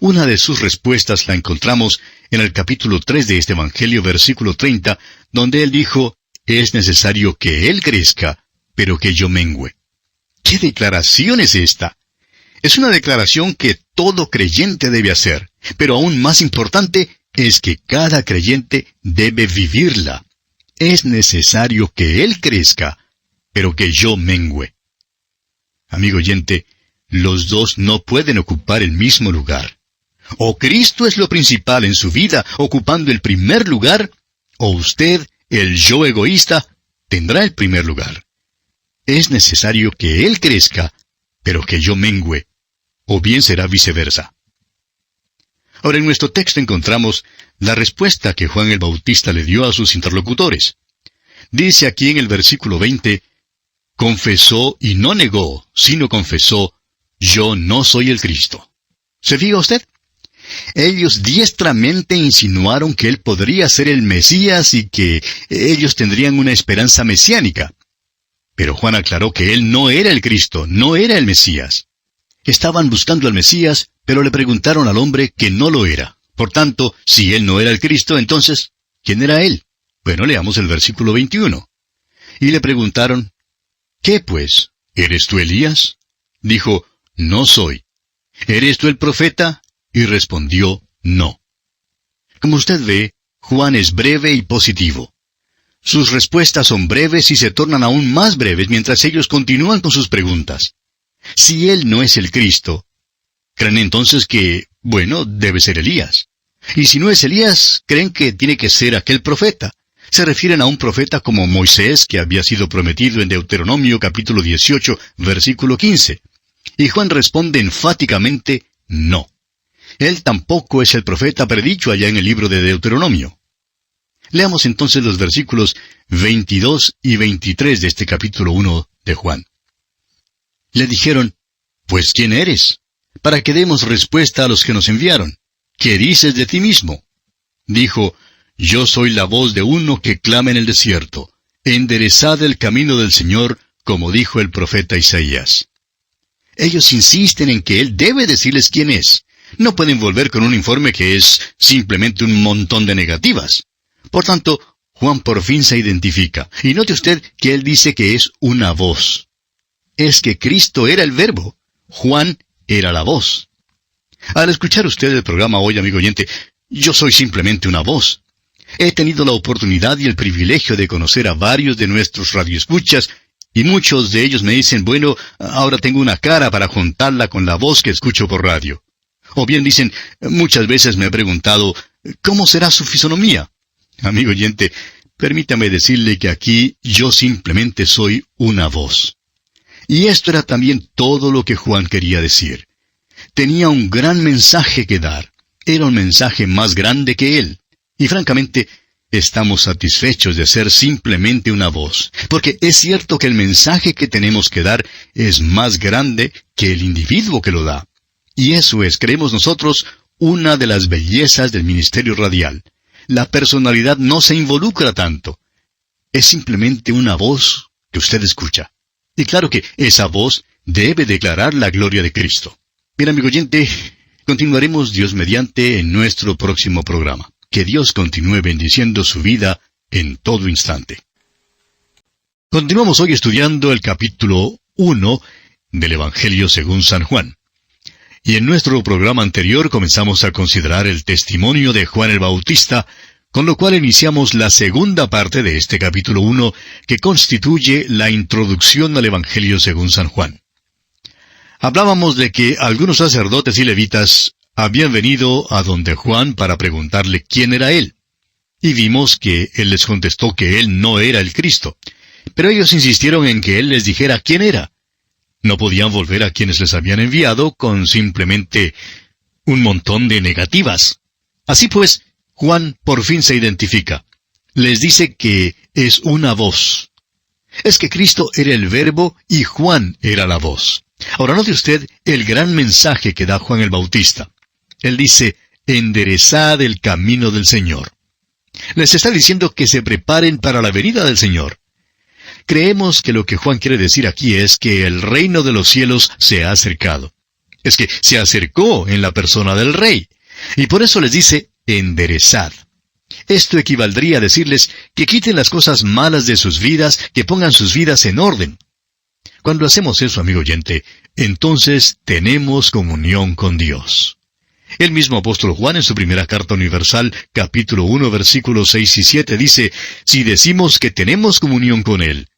S2: Una de sus respuestas la encontramos en el capítulo 3 de este Evangelio, versículo 30, donde él dijo, es necesario que él crezca, pero que yo mengüe. ¿Qué declaración es esta? Es una declaración que todo creyente debe hacer, pero aún más importante es que cada creyente debe vivirla. Es necesario que él crezca, pero que yo mengüe. Amigo oyente, los dos no pueden ocupar el mismo lugar. O Cristo es lo principal en su vida, ocupando el primer lugar, o usted, el yo egoísta, tendrá el primer lugar. Es necesario que Él crezca, pero que yo mengüe, o bien será viceversa. Ahora en nuestro texto encontramos la respuesta que Juan el Bautista le dio a sus interlocutores. Dice aquí en el versículo 20, confesó y no negó, sino confesó, yo no soy el Cristo. ¿Se fija usted? Ellos diestramente insinuaron que él podría ser el Mesías y que ellos tendrían una esperanza mesiánica. Pero Juan aclaró que él no era el Cristo, no era el Mesías. Estaban buscando al Mesías, pero le preguntaron al hombre que no lo era. Por tanto, si él no era el Cristo, entonces, ¿quién era él? Bueno, leamos el versículo 21. Y le preguntaron, ¿qué pues? ¿Eres tú Elías? Dijo, no soy. ¿Eres tú el profeta? Y respondió, no. Como usted ve, Juan es breve y positivo. Sus respuestas son breves y se tornan aún más breves mientras ellos continúan con sus preguntas. Si él no es el Cristo, creen entonces que, bueno, debe ser Elías. Y si no es Elías, creen que tiene que ser aquel profeta. Se refieren a un profeta como Moisés, que había sido prometido en Deuteronomio capítulo 18, versículo 15. Y Juan responde enfáticamente, no. Él tampoco es el profeta predicho allá en el libro de Deuteronomio. Leamos entonces los versículos 22 y 23 de este capítulo 1 de Juan. Le dijeron, pues ¿quién eres? Para que demos respuesta a los que nos enviaron. ¿Qué dices de ti mismo? Dijo, yo soy la voz de uno que clama en el desierto. Enderezad el camino del Señor, como dijo el profeta Isaías. Ellos insisten en que él debe decirles quién es. No pueden volver con un informe que es simplemente un montón de negativas. Por tanto, Juan por fin se identifica. Y note usted que él dice que es una voz. Es que Cristo era el verbo. Juan era la voz. Al escuchar usted el programa hoy, amigo oyente, yo soy simplemente una voz. He tenido la oportunidad y el privilegio de conocer a varios de nuestros radioescuchas, y muchos de ellos me dicen, bueno, ahora tengo una cara para juntarla con la voz que escucho por radio. O bien dicen, muchas veces me he preguntado, ¿cómo será su fisonomía? Amigo oyente, permítame decirle que aquí yo simplemente soy una voz. Y esto era también todo lo que Juan quería decir. Tenía un gran mensaje que dar. Era un mensaje más grande que él. Y francamente, estamos satisfechos de ser simplemente una voz. Porque es cierto que el mensaje que tenemos que dar es más grande que el individuo que lo da. Y eso es, creemos nosotros, una de las bellezas del ministerio radial. La personalidad no se involucra tanto. Es simplemente una voz que usted escucha. Y claro que esa voz debe declarar la gloria de Cristo. Bien, amigo oyente, continuaremos Dios mediante en nuestro próximo programa. Que Dios continúe bendiciendo su vida en todo instante. Continuamos hoy estudiando el capítulo 1 del Evangelio según San Juan. Y en nuestro programa anterior comenzamos a considerar el testimonio de Juan el Bautista, con lo cual iniciamos la segunda parte de este capítulo 1, que constituye la introducción al Evangelio según San Juan. Hablábamos de que algunos sacerdotes y levitas habían venido a donde Juan para preguntarle quién era él. Y vimos que él les contestó que él no era el Cristo. Pero ellos insistieron en que él les dijera quién era. No podían volver a quienes les habían enviado con simplemente un montón de negativas. Así pues, Juan por fin se identifica. Les dice que es una voz. Es que Cristo era el verbo y Juan era la voz. Ahora note usted el gran mensaje que da Juan el Bautista. Él dice, enderezad el camino del Señor. Les está diciendo que se preparen para la venida del Señor. Creemos que lo que Juan quiere decir aquí es que el reino de los cielos se ha acercado. Es que se acercó en la persona del Rey. Y por eso les dice, enderezad. Esto equivaldría a decirles que quiten las cosas malas de sus vidas, que pongan sus vidas en orden. Cuando hacemos eso, amigo oyente, entonces tenemos comunión con Dios. El mismo apóstol Juan en su primera carta universal, capítulo 1, versículos 6 y 7, dice, si decimos que tenemos comunión con Él,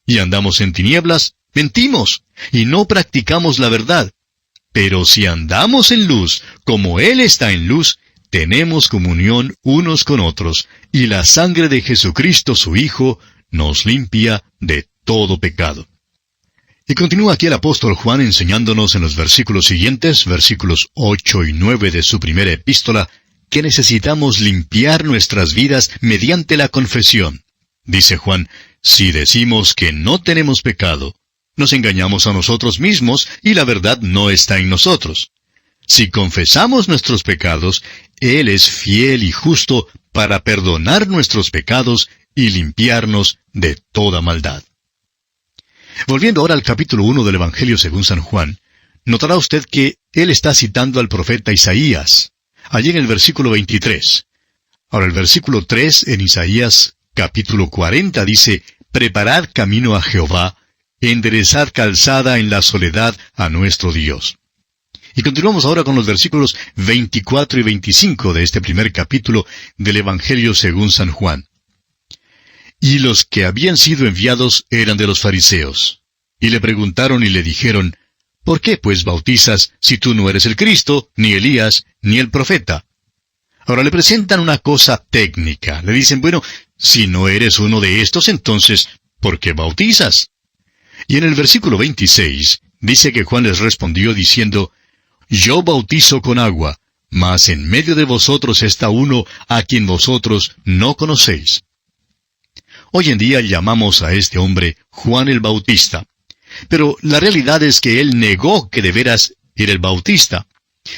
S2: y andamos en tinieblas, mentimos, y no practicamos la verdad. Pero si andamos en luz, como Él está en luz, tenemos comunión unos con otros, y la sangre de Jesucristo su Hijo nos limpia de todo pecado. Y continúa aquí el apóstol Juan enseñándonos en los versículos siguientes, versículos 8 y 9 de su primera epístola, que necesitamos limpiar nuestras vidas mediante la confesión. Dice Juan, si decimos que no tenemos pecado, nos engañamos a nosotros mismos y la verdad no está en nosotros. Si confesamos nuestros pecados, Él es fiel y justo para perdonar nuestros pecados y limpiarnos de toda maldad. Volviendo ahora al capítulo 1 del Evangelio según San Juan, notará usted que él está citando al profeta Isaías, allí en el versículo 23. Ahora el versículo 3 en Isaías capítulo 40 dice, «Preparad camino a Jehová, enderezad calzada en la soledad a nuestro Dios». Y continuamos ahora con los versículos 24 y 25 de este primer capítulo del Evangelio según San Juan. «Y los que habían sido enviados eran de los fariseos. Y le preguntaron y le dijeron, ¿por qué pues bautizas si tú no eres el Cristo, ni Elías, ni el profeta? Ahora le presentan una cosa técnica. Le dicen, bueno, si no eres uno de estos, entonces, ¿por qué bautizas? Y en el versículo 26 dice que Juan les respondió diciendo, yo bautizo con agua, mas en medio de vosotros está uno a quien vosotros no conocéis. Hoy en día llamamos a este hombre Juan el Bautista. Pero la realidad es que él negó que de veras era el Bautista.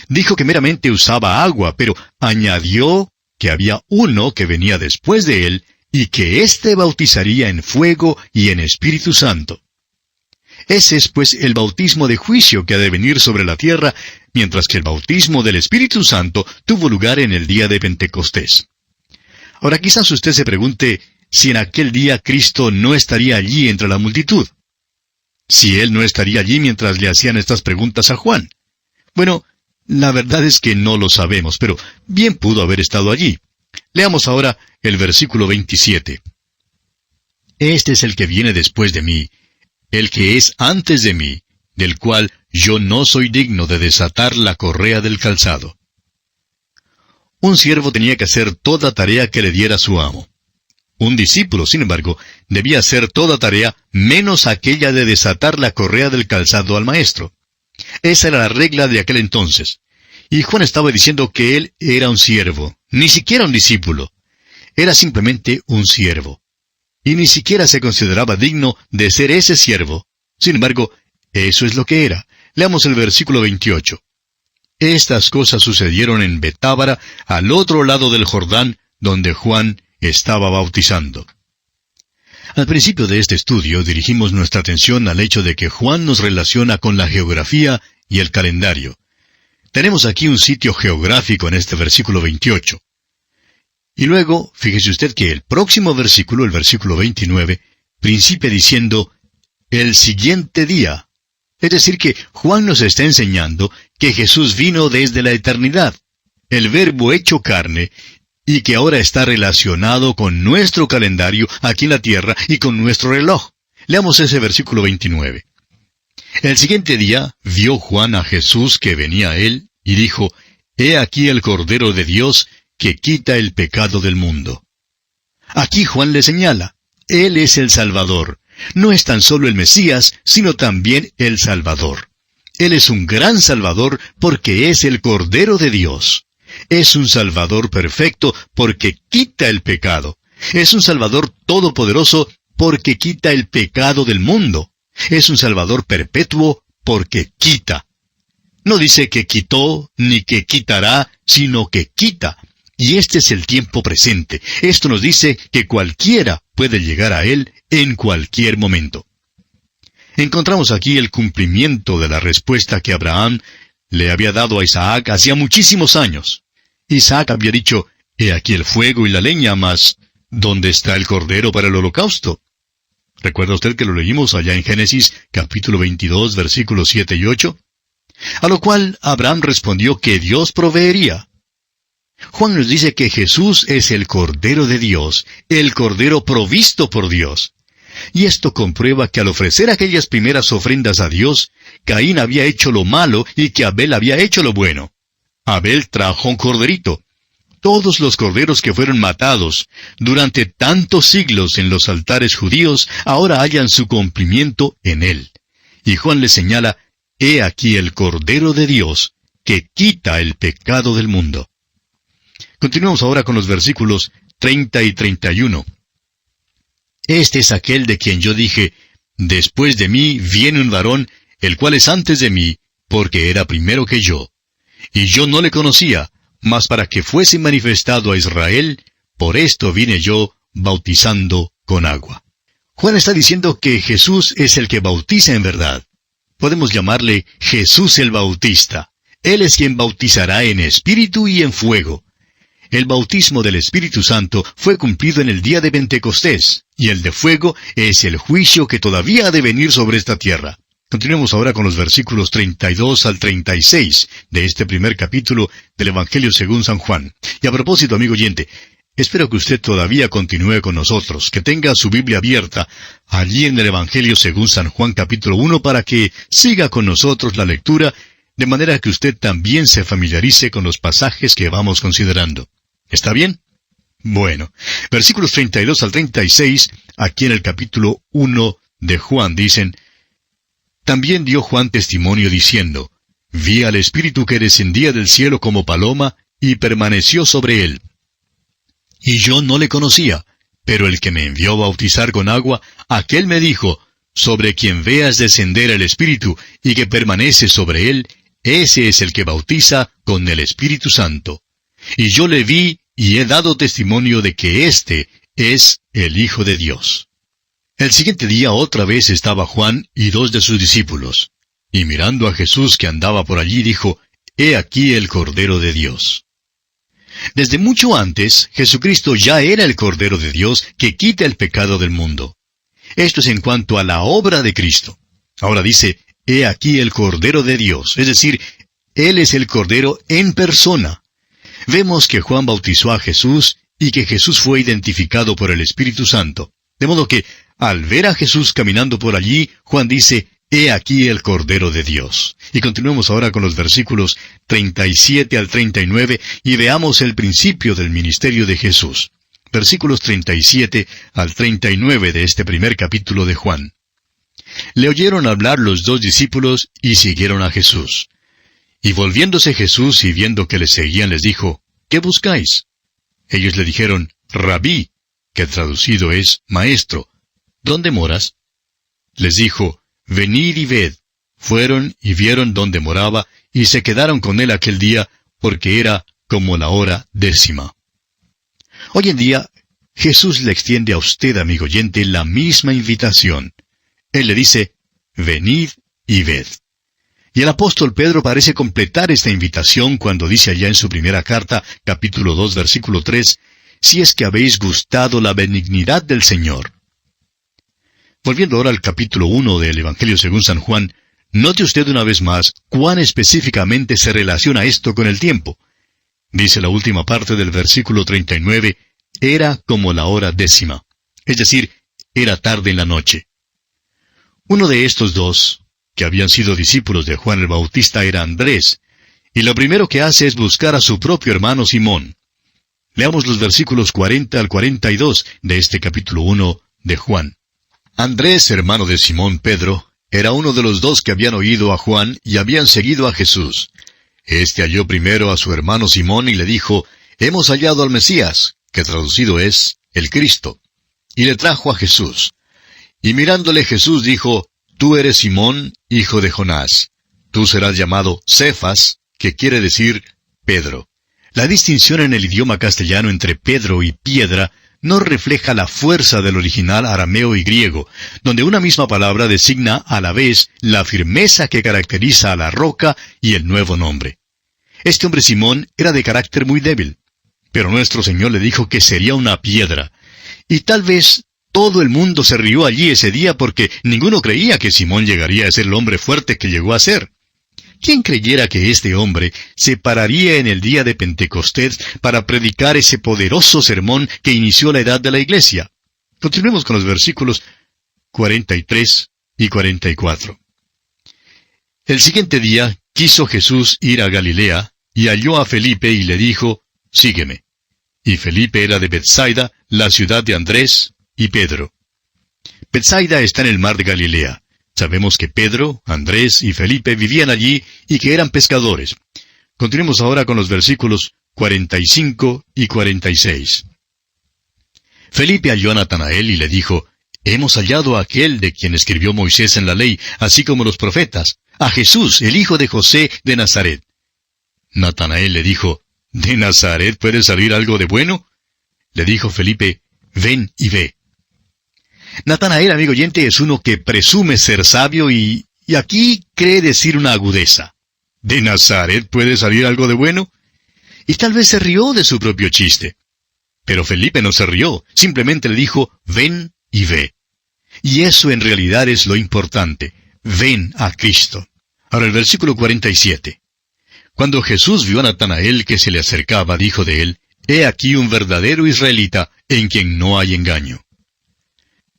S2: Dijo que meramente usaba agua, pero añadió que había uno que venía después de él y que éste bautizaría en fuego y en Espíritu Santo. Ese es pues el bautismo de juicio que ha de venir sobre la tierra, mientras que el bautismo del Espíritu Santo tuvo lugar en el día de Pentecostés. Ahora quizás usted se pregunte si en aquel día Cristo no estaría allí entre la multitud. Si Él no estaría allí mientras le hacían estas preguntas a Juan. Bueno, la verdad es que no lo sabemos, pero bien pudo haber estado allí. Leamos ahora el versículo 27. Este es el que viene después de mí, el que es antes de mí, del cual yo no soy digno de desatar la correa del calzado. Un siervo tenía que hacer toda tarea que le diera su amo. Un discípulo, sin embargo, debía hacer toda tarea menos aquella de desatar la correa del calzado al maestro. Esa era la regla de aquel entonces. Y Juan estaba diciendo que él era un siervo, ni siquiera un discípulo. Era simplemente un siervo. Y ni siquiera se consideraba digno de ser ese siervo. Sin embargo, eso es lo que era. Leamos el versículo 28. Estas cosas sucedieron en Betábara, al otro lado del Jordán, donde Juan estaba bautizando. Al principio de este estudio dirigimos nuestra atención al hecho de que Juan nos relaciona con la geografía y el calendario. Tenemos aquí un sitio geográfico en este versículo 28. Y luego, fíjese usted que el próximo versículo, el versículo 29, principia diciendo, el siguiente día. Es decir que Juan nos está enseñando que Jesús vino desde la eternidad, el Verbo hecho carne, y que ahora está relacionado con nuestro calendario aquí en la tierra y con nuestro reloj. Leamos ese versículo 29. El siguiente día vio Juan a Jesús que venía a él, y dijo, He aquí el Cordero de Dios que quita el pecado del mundo. Aquí Juan le señala, Él es el Salvador. No es tan solo el Mesías, sino también el Salvador. Él es un gran Salvador porque es el Cordero de Dios. Es un Salvador perfecto porque quita el pecado. Es un Salvador todopoderoso porque quita el pecado del mundo. Es un Salvador perpetuo porque quita. No dice que quitó ni que quitará, sino que quita. Y este es el tiempo presente. Esto nos dice que cualquiera puede llegar a Él en cualquier momento. Encontramos aquí el cumplimiento de la respuesta que Abraham le había dado a Isaac hacía muchísimos años. Isaac había dicho, He aquí el fuego y la leña, mas ¿dónde está el cordero para el holocausto? ¿Recuerda usted que lo leímos allá en Génesis, capítulo 22, versículos 7 y 8? A lo cual Abraham respondió que Dios proveería. Juan nos dice que Jesús es el Cordero de Dios, el Cordero provisto por Dios. Y esto comprueba que al ofrecer aquellas primeras ofrendas a Dios, Caín había hecho lo malo y que Abel había hecho lo bueno. Abel trajo un corderito. Todos los corderos que fueron matados durante tantos siglos en los altares judíos ahora hallan su cumplimiento en él. Y Juan le señala, He aquí el Cordero de Dios, que quita el pecado del mundo. Continuamos ahora con los versículos 30 y 31. Este es aquel de quien yo dije, Después de mí viene un varón, el cual es antes de mí, porque era primero que yo. Y yo no le conocía, mas para que fuese manifestado a Israel, por esto vine yo bautizando con agua. Juan está diciendo que Jesús es el que bautiza en verdad. Podemos llamarle Jesús el Bautista. Él es quien bautizará en espíritu y en fuego. El bautismo del Espíritu Santo fue cumplido en el día de Pentecostés, y el de fuego es el juicio que todavía ha de venir sobre esta tierra. Continuemos ahora con los versículos 32 al 36 de este primer capítulo del Evangelio según San Juan. Y a propósito, amigo oyente, espero que usted todavía continúe con nosotros, que tenga su Biblia abierta allí en el Evangelio según San Juan capítulo 1 para que siga con nosotros la lectura, de manera que usted también se familiarice con los pasajes que vamos considerando. ¿Está bien? Bueno, versículos 32 al 36, aquí en el capítulo 1 de Juan dicen: También dio Juan testimonio diciendo: Vi al Espíritu que descendía del cielo como paloma, y permaneció sobre él. Y yo no le conocía, pero el que me envió a bautizar con agua, aquel me dijo: Sobre quien veas descender el Espíritu, y que permanece sobre él, ese es el que bautiza con el Espíritu Santo. Y yo le vi, y he dado testimonio de que éste es el Hijo de Dios. El siguiente día otra vez estaba Juan y 2 de sus discípulos. Y mirando a Jesús que andaba por allí, dijo: He aquí el Cordero de Dios. Desde mucho antes, Jesucristo ya era el Cordero de Dios que quita el pecado del mundo. Esto es en cuanto a la obra de Cristo. Ahora dice: He aquí el Cordero de Dios, es decir, Él es el Cordero en persona. Vemos que Juan bautizó a Jesús y que Jesús fue identificado por el Espíritu Santo. De modo que, al ver a Jesús caminando por allí, Juan dice: He aquí el Cordero de Dios. Y continuemos ahora con los versículos 37 al 39 y veamos el principio del ministerio de Jesús. Versículos 37 al 39 de este primer capítulo de Juan. Le oyeron hablar los 2 discípulos y siguieron a Jesús. Y volviéndose Jesús y viendo que le seguían, les dijo: ¿Qué buscáis? Ellos le dijeron: Rabí, que traducido es Maestro, ¿dónde moras? Les dijo: Venid y ved. Fueron y vieron dónde moraba, y se quedaron con él aquel día, porque era como la hora 10. Hoy en día, Jesús le extiende a usted, amigo oyente, la misma invitación. Él le dice: Venid y ved. Y el apóstol Pedro parece completar esta invitación cuando dice allá en su primera carta, capítulo 2, versículo 3, si es que habéis gustado la benignidad del Señor. Volviendo ahora al capítulo 1 del Evangelio según San Juan, note usted una vez más cuán específicamente se relaciona esto con el tiempo. Dice la última parte del versículo 39, era como la hora 10, es decir, era tarde en la noche. Uno de estos 2, que habían sido discípulos de Juan el Bautista, era Andrés, y lo primero que hace es buscar a su propio hermano Simón. Leamos los versículos 40 al 42 de este capítulo 1 de Juan. Andrés, hermano de Simón Pedro, era uno de los 2 que habían oído a Juan y habían seguido a Jesús. Este halló primero a su hermano Simón y le dijo: Hemos hallado al Mesías, que traducido es el Cristo. Y le trajo a Jesús. Y mirándole Jesús dijo: Tú eres Simón, hijo de Jonás. Tú serás llamado Cefas, que quiere decir Pedro. La distinción en el idioma castellano entre Pedro y piedra no refleja la fuerza del original arameo y griego, donde una misma palabra designa a la vez la firmeza que caracteriza a la roca y el nuevo nombre. Este hombre Simón era de carácter muy débil, pero nuestro Señor le dijo que sería una piedra. Y tal vez todo el mundo se rió allí ese día porque ninguno creía que Simón llegaría a ser el hombre fuerte que llegó a ser. ¿Quién creyera que este hombre se pararía en el día de Pentecostés para predicar ese poderoso sermón que inició la edad de la iglesia? Continuemos con los versículos 43 y 44. El siguiente día quiso Jesús ir a Galilea, y halló a Felipe y le dijo: Sígueme. Y Felipe era de Betsaida, la ciudad de Andrés y Pedro. Betsaida está en el mar de Galilea. Sabemos que Pedro, Andrés y Felipe vivían allí y que eran pescadores. Continuemos ahora con los versículos 45 y 46. Felipe halló a Natanael y le dijo: Hemos hallado a aquel de quien escribió Moisés en la ley, así como los profetas, a Jesús, el hijo de José de Nazaret. Natanael le dijo: ¿De Nazaret puede salir algo de bueno? Le dijo Felipe: Ven y ve. Natanael, amigo oyente, es uno que presume ser sabio y Y aquí cree decir una agudeza. ¿De Nazaret puede salir algo de bueno? Y tal vez se rió de su propio chiste. Pero Felipe no se rió, simplemente le dijo, ven y ve. Y eso en realidad es lo importante. Ven a Cristo. Ahora el versículo 47. Cuando Jesús vio a Natanael que se le acercaba, dijo de él, he aquí un verdadero israelita en quien no hay engaño.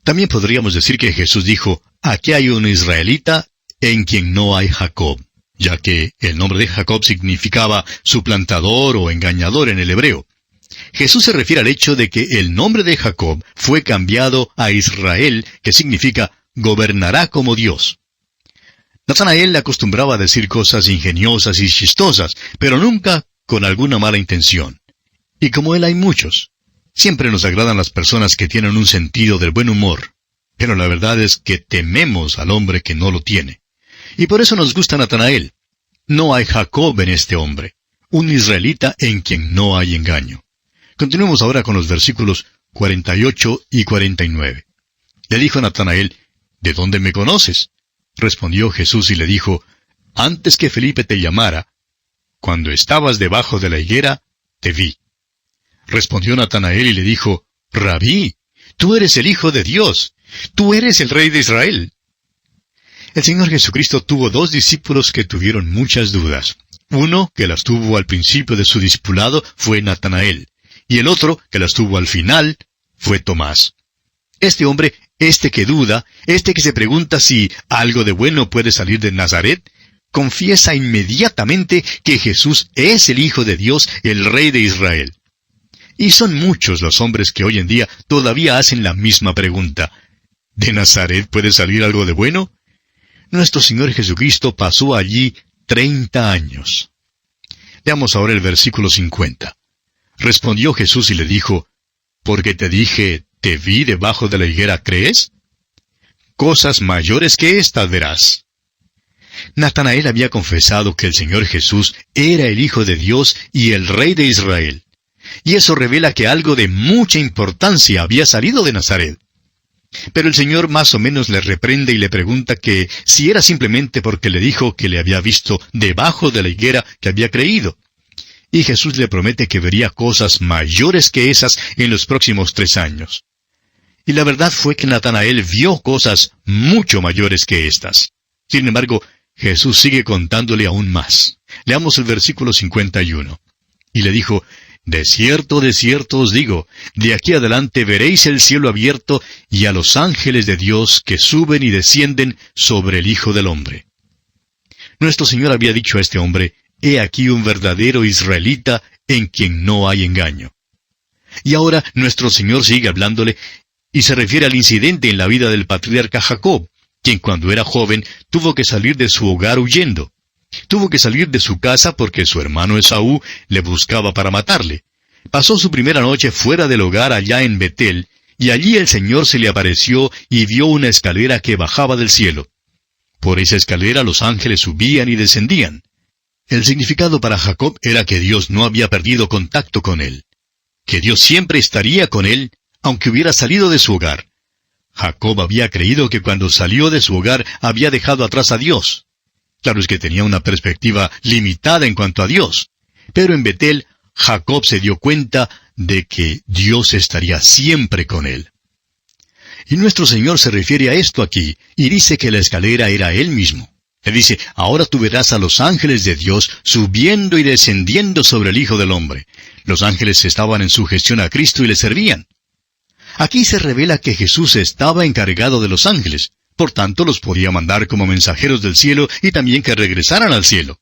S2: También podríamos decir que Jesús dijo, aquí hay un israelita en quien no hay Jacob, ya que el nombre de Jacob significaba suplantador o engañador en el hebreo. Jesús se refiere al hecho de que el nombre de Jacob fue cambiado a Israel, que significa gobernará como Dios. Natanael le acostumbraba a decir cosas ingeniosas y chistosas, pero nunca con alguna mala intención. Y como él hay muchos. Siempre nos agradan las personas que tienen un sentido del buen humor. Pero la verdad es que tememos al hombre que no lo tiene. Y por eso nos gusta Natanael. No hay Jacob en este hombre. Un israelita en quien no hay engaño. Continuemos ahora con los versículos 48 y 49. Le dijo Natanael, ¿de dónde me conoces? Respondió Jesús y le dijo, antes que Felipe te llamara, cuando estabas debajo de la higuera, te vi. Respondió Natanael y le dijo, Rabí, tú eres el Hijo de Dios, tú eres el Rey de Israel. El Señor Jesucristo tuvo dos discípulos que tuvieron muchas dudas. Uno, que las tuvo al principio de su discipulado, fue Natanael, y el otro, que las tuvo al final, fue Tomás. Este hombre, que duda, que se pregunta si algo de bueno puede salir de Nazaret, confiesa inmediatamente que Jesús es el Hijo de Dios, el Rey de Israel. Y son muchos los hombres que hoy en día todavía hacen la misma pregunta. ¿De Nazaret puede salir algo de bueno? Nuestro Señor Jesucristo pasó allí 30 años. Veamos ahora el versículo 50. Respondió Jesús y le dijo, porque te dije, te vi debajo de la higuera, ¿crees? Cosas mayores que estas verás. Natanael había confesado que el Señor Jesús era el Hijo de Dios y el Rey de Israel. Y eso revela que algo de mucha importancia había salido de Nazaret. Pero el Señor más o menos le reprende y le pregunta que si era simplemente porque le dijo que le había visto debajo de la higuera que había creído. Y Jesús le promete que vería cosas mayores que esas en los próximos 3 años. Y la verdad fue que Natanael vio cosas mucho mayores que estas. Sin embargo, Jesús sigue contándole aún más. Leamos el versículo 51. Y le dijo, de cierto os digo, de aquí adelante veréis el cielo abierto y a los ángeles de Dios que suben y descienden sobre el Hijo del Hombre. Nuestro Señor había dicho a este hombre, he aquí un verdadero israelita en quien no hay engaño. Y ahora nuestro Señor sigue hablándole y se refiere al incidente en la vida del patriarca Jacob, quien cuando era joven tuvo que salir de su hogar huyendo. Tuvo que salir de su casa porque su hermano Esaú le buscaba para matarle. Pasó su primera noche fuera del hogar allá en Betel, y allí el Señor se le apareció y vio una escalera que bajaba del cielo. Por esa escalera los ángeles subían y descendían. El significado para Jacob era que Dios no había perdido contacto con él, que Dios siempre estaría con él, aunque hubiera salido de su hogar. Jacob había creído que cuando salió de su hogar había dejado atrás a Dios. Claro es que tenía una perspectiva limitada en cuanto a Dios. Pero en Betel, Jacob se dio cuenta de que Dios estaría siempre con él. Y nuestro Señor se refiere a esto aquí, y dice que la escalera era Él mismo. Le dice, ahora tú verás a los ángeles de Dios subiendo y descendiendo sobre el Hijo del Hombre. Los ángeles estaban en sujeción a Cristo y le servían. Aquí se revela que Jesús estaba encargado de los ángeles. Por tanto, los podía mandar como mensajeros del cielo y también que regresaran al cielo.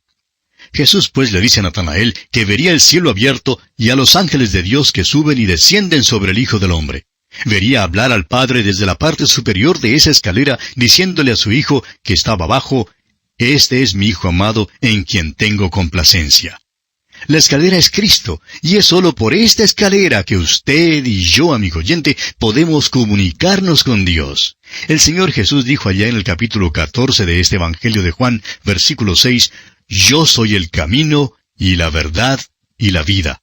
S2: Jesús pues le dice a Natanael que vería el cielo abierto y a los ángeles de Dios que suben y descienden sobre el Hijo del Hombre. Vería hablar al Padre desde la parte superior de esa escalera, diciéndole a su Hijo que estaba abajo, «Este es mi Hijo amado, en quien tengo complacencia». La escalera es Cristo, y es solo por esta escalera que usted y yo, amigo oyente, podemos comunicarnos con Dios. El Señor Jesús dijo allá en el capítulo 14 de este Evangelio de Juan, versículo 6, «Yo soy el camino, y la verdad, y la vida.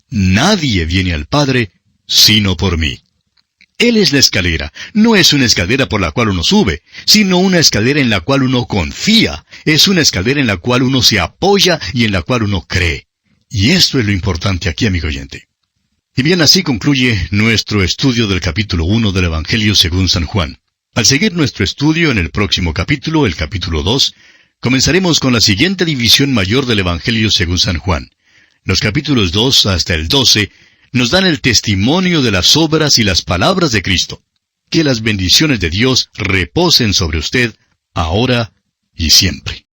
S2: Nadie viene al Padre, sino por mí». Él es la escalera. No es una escalera por la cual uno sube, sino una escalera en la cual uno confía. Es una escalera en la cual uno se apoya y en la cual uno cree. Y esto es lo importante aquí, amigo oyente. Y bien, así concluye nuestro estudio del capítulo 1 del Evangelio según San Juan. Al seguir nuestro estudio en el próximo capítulo, el capítulo 2, comenzaremos con la siguiente división mayor del Evangelio según San Juan. Los capítulos 2 hasta el 12 nos dan el testimonio de las obras y las palabras de Cristo. Que las bendiciones de Dios reposen sobre usted, ahora y siempre.